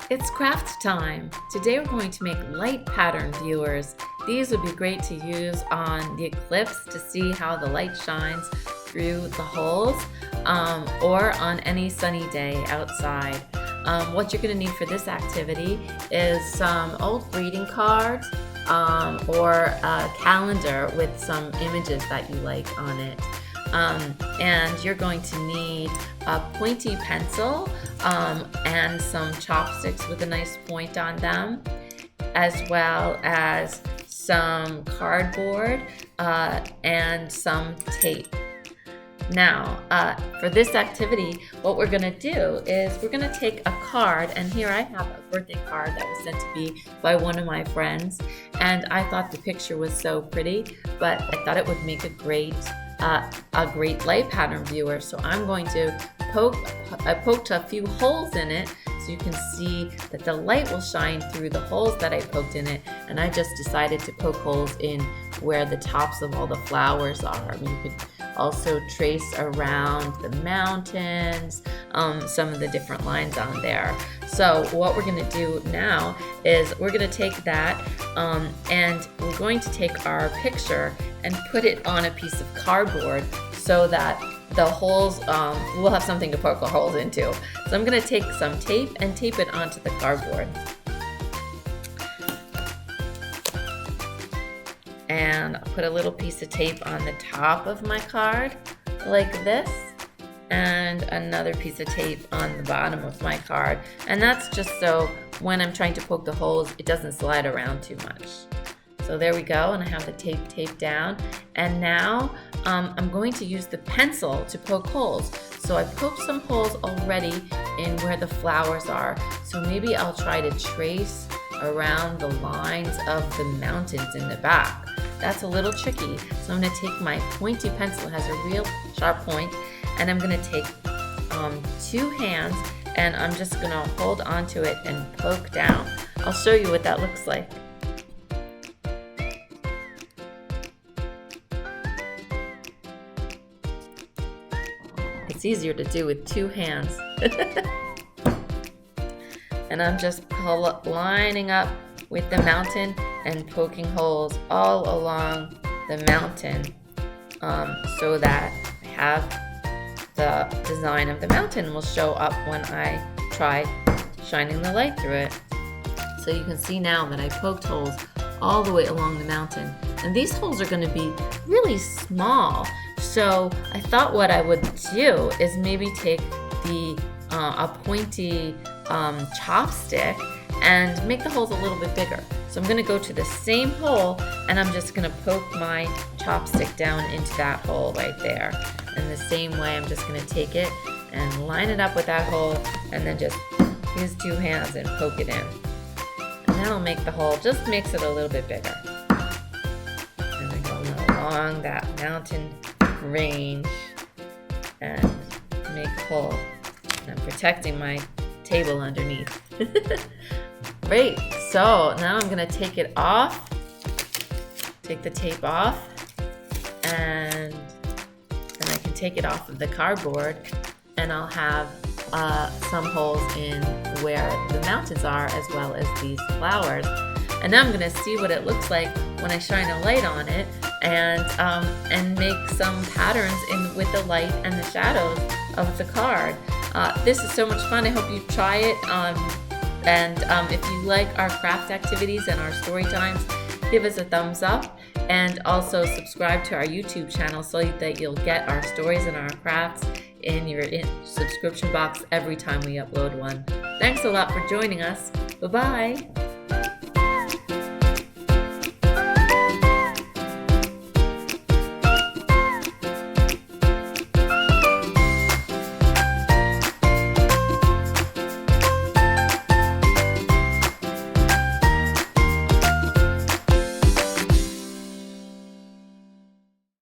It's craft time! Today we're going to make light pattern viewers. These would be great to use on the eclipse to see how the light shines through the holes or on any sunny day outside. What you're going to need for this activity is some old greeting cards or a calendar with some images that you like on it. And you're going to need a pointy pencil and some chopsticks with a nice point on them, as well as some cardboard and some tape. Now, for this activity, what we're going to do is we're going to take a card, and here I have a birthday card that was sent to me by one of my friends, and I thought the picture was so pretty, but I thought it would make a great light pattern viewer. So I'm going to I poked a few holes in it so you can see that the light will shine through the holes that I poked in it, and I just decided to poke holes in where the tops of all the flowers are. I mean, you could also trace around the mountains, some of the different lines on there. So what we're going to do now is we're going to take that and we're going to take our picture and put it on a piece of cardboard so that the holes, we'll have something to poke our holes into. So I'm going to take some tape and tape it onto the cardboard. And I'll put a little piece of tape on the top of my card like this, and another piece of tape on the bottom of my card. And that's just so when I'm trying to poke the holes, it doesn't slide around too much. So there we go, and I have the tape taped down. And now I'm going to use the pencil to poke holes. So I poked some holes already in where the flowers are. So maybe I'll try to trace around the lines of the mountains in the back. That's a little tricky. So I'm going to take my pointy pencil, it has a real sharp point, and I'm going to take two hands and I'm just going to hold onto it and poke down. I'll show you what that looks like. It's easier to do with two hands. And I'm just lining up with the mountain and poking holes all along the mountain so that I have the design of the mountain will show up when I try shining the light through it. So you can see now that I poked holes all the way along the mountain, and these holes are going to be really small. So I thought what I would do is maybe take a pointy chopstick and make the holes a little bit bigger. So I'm going to go to the same hole and I'm just going to poke my chopstick down into that hole right there. And the same way I'm just going to take it and line it up with that hole and then just use two hands and poke it in. And that'll make the hole, just makes it a little bit bigger. And then go along that mountain range and make a hole. I'm protecting my table underneath. Great, so now I'm gonna take it off, take the tape off, and then I can take it off of the cardboard, and I'll have some holes in where the mountains are as well as these flowers. And now I'm gonna see what it looks like when I shine a light on it and make some patterns with the light and the shadows of the card. This is so much fun. I hope you try it. And if you like our craft activities and our story times, give us a thumbs up, and also subscribe to our YouTube channel so that you'll get our stories and our crafts in your subscription box every time we upload one. Thanks a lot for joining us. Bye-bye.